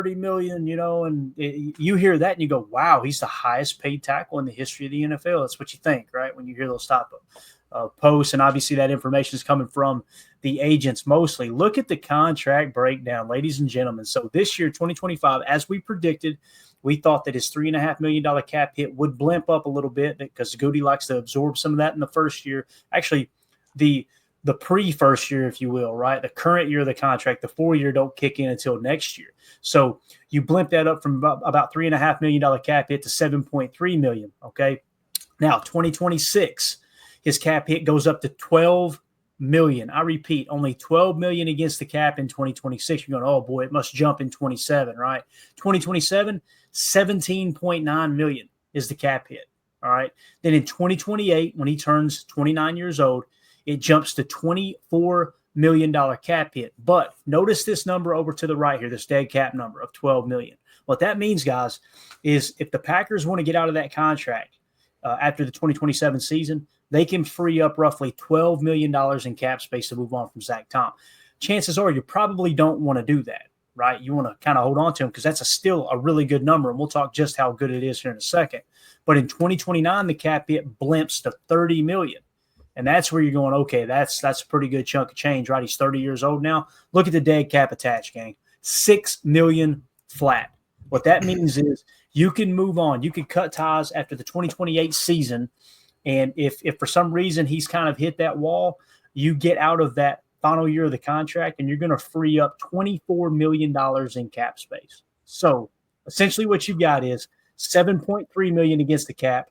30 million, and you hear that and you go, wow, he's the highest paid tackle in the history of the NFL. That's what you think, right? When you hear those type of posts, and obviously that information is coming from the agents mostly. Look at the contract breakdown, ladies and gentlemen. So this year, 2025, as we predicted, we thought that his $3.5 million cap hit would blimp up a little bit because Goody likes to absorb some of that in the first year. Actually, the pre-first year, if you will, right? The current year of the contract, the 4-year don't kick in until next year. So you blimp that up from about $3.5 million cap hit to $7.3 million. Okay. Now 2026, his cap hit goes up to $12 million. I repeat, only $12 million against the cap in 2026. You're going, oh boy, it must jump in 27, right? 2027, $17.9 million is the cap hit. All right. Then in 2028, when he turns 29 years old, it jumps to $24 million cap hit. But notice this number over to the right here, this dead cap number of $12 million. What that means, guys, is if the Packers want to get out of that contract after the 2027 season, they can free up roughly $12 million in cap space to move on from Zach Tom. Chances are you probably don't want to do that, right? You want to kind of hold on to him because that's still a really good number, and we'll talk just how good it is here in a second. But in 2029, the cap hit blimps to $30 million. And that's where you're going, okay, that's a pretty good chunk of change, right? He's 30 years old now. Look at the dead cap attached, gang. $6 million flat. What that means is you can move on. You can cut ties after the 2028 season. And if for some reason he's kind of hit that wall, you get out of that final year of the contract and you're going to free up $24 million in cap space. So essentially what you've got is $7.3 million against the cap,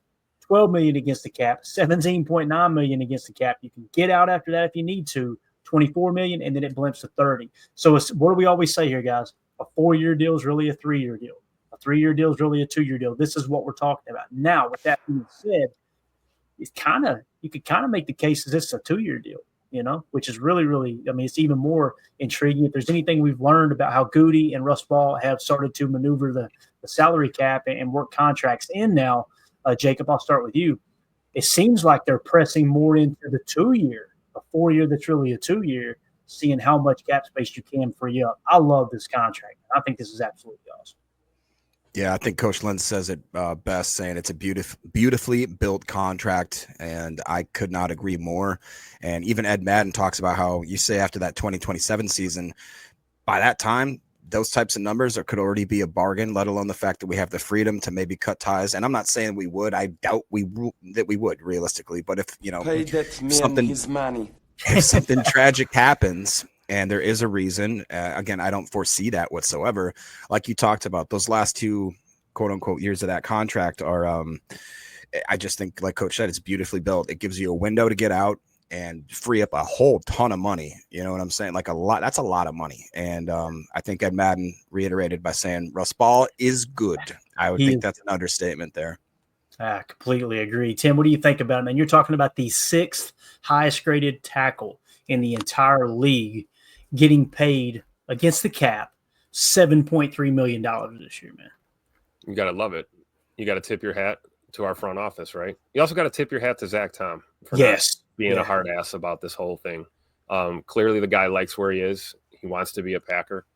$12 million against the cap, $17.9 million against the cap. You can get out after that if you need to, $24 million, and then it blimps to $30. So what do we always say here, guys? A 4-year deal is really a 3-year deal. A 3-year deal is really a 2-year deal. This is what we're talking about. Now, with that being said, you could kind of make the case that this is a 2-year deal, which is really, really, it's even more intriguing. If there's anything we've learned about how Goody and Russ Ball have started to maneuver the salary cap and work contracts in now, Jacob, I'll start with you. It seems like they're pressing more into the 2-year, a 4-year that's really a 2-year, seeing how much cap space you can free up. I love this contract. I think this is absolutely awesome. Yeah, I think Coach Lynn says it best, saying it's a beautifully built contract, and I could not agree more. And even Ed Madden talks about how you say after that 2027 season, by that time, those types of numbers could already be a bargain, let alone the fact that we have the freedom to maybe cut ties. And I'm not saying we would. I doubt that we would realistically. But if, pay that man his money. If something tragic happens, and there is a reason, again, I don't foresee that whatsoever. Like you talked about, those last 2 quote unquote years of that contract are, I just think, like Coach said, it's beautifully built. It gives you a window to get out and free up a whole ton of money. You know what I'm saying? Like a lot. That's a lot of money. And I think Ed Madden reiterated by saying Russ Ball is good. I would think that's an understatement there. I completely agree. Tim, what do you think about it, man? You're talking about the 6th highest graded tackle in the entire league getting paid against the cap $7.3 million this year, man. You got to love it. You got to tip your hat to our front office, right? You also got to tip your hat to Zach Tom for not being a hard ass about this whole thing. Clearly the guy likes where he is. He wants to be a Packer.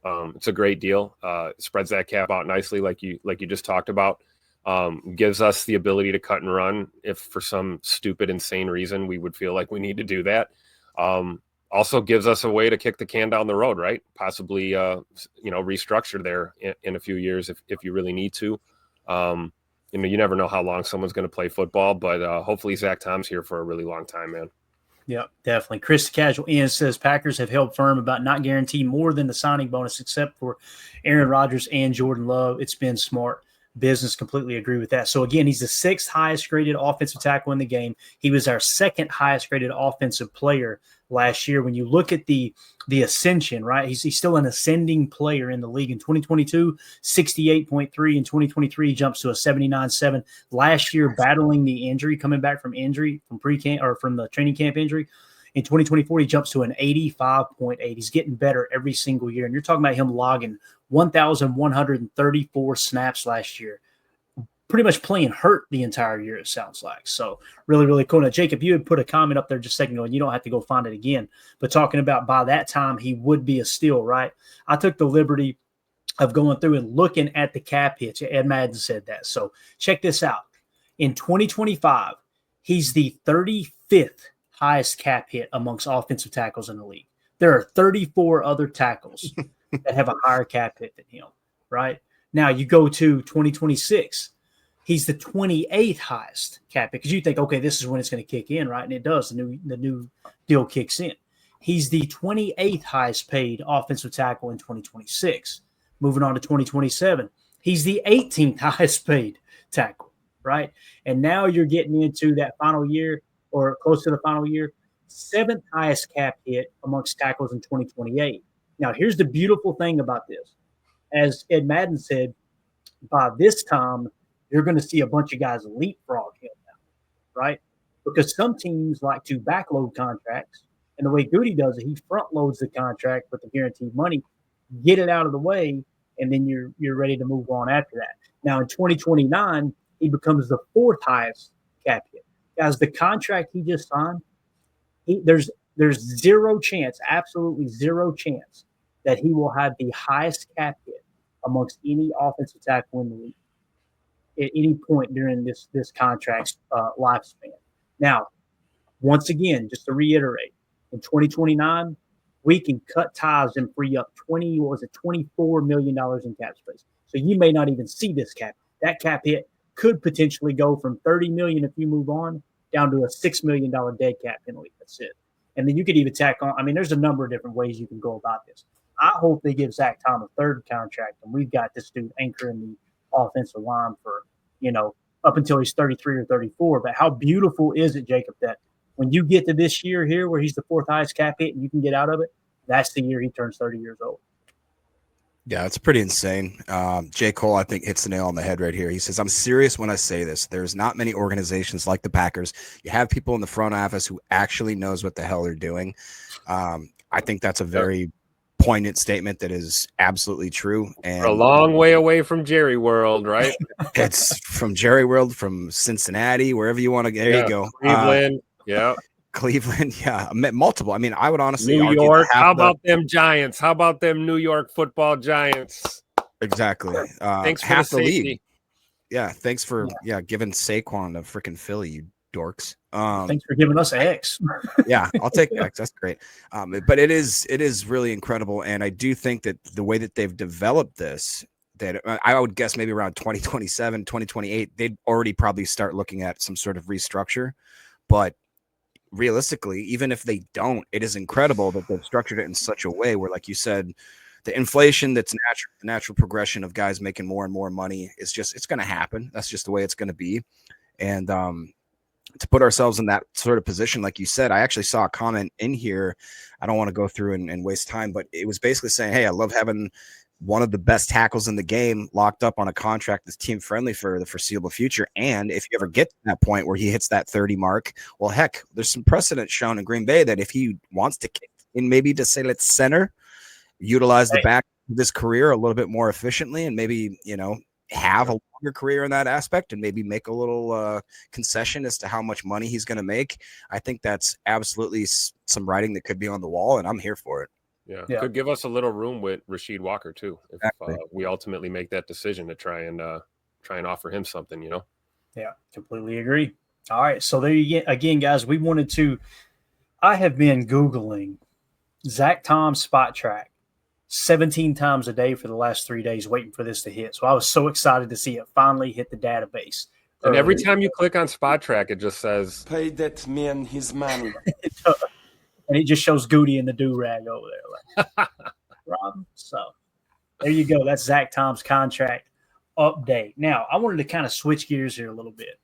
It's a great deal. Spreads that cap out nicely, like you just talked about. Gives us the ability to cut and run if for some stupid, insane reason we would feel like we need to do that. Also gives us a way to kick the can down the road, right? Possibly, restructure there in a few years if you really need to. You never know how long someone's going to play football, but hopefully Zach Tom's here for a really long time, man. Yeah, definitely. Chris Casual Ian says Packers have held firm about not guaranteeing more than the signing bonus except for Aaron Rodgers and Jordan Love. It's been smart business. Completely agree with that. So again, he's the 6th highest graded offensive tackle in the game. He was our 2nd highest graded offensive player last year. When you look at the ascension, right? He's still an ascending player in the league. In 2022, 68.3. In 2023, he jumps to a 79.7. Last year, battling the injury, coming back from injury, from pre-camp or from the training camp injury. In 2024, he jumps to an 85.8. He's getting better every single year. And you're talking about him logging 1,134 snaps last year. Pretty much playing hurt the entire year, it sounds like. So really, really cool. Now, Jacob, you had put a comment up there just a second ago, and you don't have to go find it again. But talking about by that time, he would be a steal, right? I took the liberty of going through and looking at the cap hits. Ed Madden said that. So check this out. In 2025, he's the 35th highest cap hit amongst offensive tackles in the league. There are 34 other tackles that have a higher cap hit than him, right? Now you go to 2026. He's the 28th highest cap hit because you think, okay, this is when it's going to kick in, right? And it does. The new deal kicks in. He's the 28th highest paid offensive tackle in 2026. Moving on to 2027, he's the 18th highest paid tackle, right? And now you're getting into that final year or close to the final year, 7th highest cap hit amongst tackles in 2028. Now, here's the beautiful thing about this. As Ed Madden said, by this time, you're going to see a bunch of guys leapfrog him now, right? Because some teams like to backload contracts, and the way Goody does it, he front loads the contract with the guaranteed money, get it out of the way, and then you're ready to move on after that. Now, in 2029, he becomes the 4th highest cap hit. Guys, the contract he just signed, there's zero chance, absolutely zero chance, that he will have the highest cap hit amongst any offensive tackle in the league at any point during this contract's lifespan. Now, once again, just to reiterate, in 2029, we can cut ties and free up $24 million in cap space. So you may not even see this cap. That cap hit could potentially go from $30 million if you move on down to a $6 million dead cap penalty. That's it. And then you could even tack on. I mean, there's a number of different ways you can go about this. I hope they give Zach Tom a 3rd contract, and we've got this dude anchoring the offensive line for, up until he's 33 or 34. But how beautiful is it, Jacob, that when you get to this year here where he's the 4th highest cap hit and you can get out of it, that's the year he turns 30 years old. Yeah, it's pretty insane. J. Cole, I think, hits the nail on the head right here. He says, I'm serious when I say this. There's not many organizations like the Packers. You have people in the front office who actually knows what the hell they're doing. I think that's a very poignant statement that is absolutely true. And we're a long way away from Jerry World, right? It's from Jerry World, from Cincinnati, wherever you want to. There you go. Cleveland. Cleveland, yeah, multiple. I mean, I would honestly New York. How about them Giants? How about them New York Football Giants? Exactly. Thanks for half the league. Yeah, thanks for giving Saquon to freaking Philly, you dorks. Thanks for giving us X. Yeah, I'll take X. That's great. But it is really incredible, and I do think that the way that they've developed this, that I would guess maybe around 2027, 2028, they'd already probably start looking at some sort of restructure, but realistically, even if they don't, it is incredible that they've structured it in such a way where, like you said, the inflation that's the natural progression of guys making more and more money is just, it's going to happen. That's just the way it's going to be. And to put ourselves in that sort of position, like you said, I actually saw a comment in here. I don't want to go through and waste time, but it was basically saying, hey, I love having one of the best tackles in the game locked up on a contract that's team friendly for the foreseeable future. And if you ever get to that point where he hits that 30 mark, well, heck, there's some precedent shown in Green Bay that if he wants to kick in, maybe to say, let's center, utilize the back of his career a little bit more efficiently, and maybe, have a longer career in that aspect and maybe make a little concession as to how much money he's going to make. I think that's absolutely some writing that could be on the wall, and I'm here for it. Yeah. Could give us a little room with Rasheed Walker too, if we ultimately make that decision to try and offer him something, Yeah, completely agree. All right, so there you get again, guys. I have been Googling Zach Tom spot track 17 times a day for the last 3 days, waiting for this to hit. So I was so excited to see it finally hit the database. And every time you click on spot track, it just says, "Pay that man his money." And it just shows Goody and the do-rag over there. Like, Rob. So there you go. That's Zach Tom's contract update. Now, I wanted to kind of switch gears here a little bit.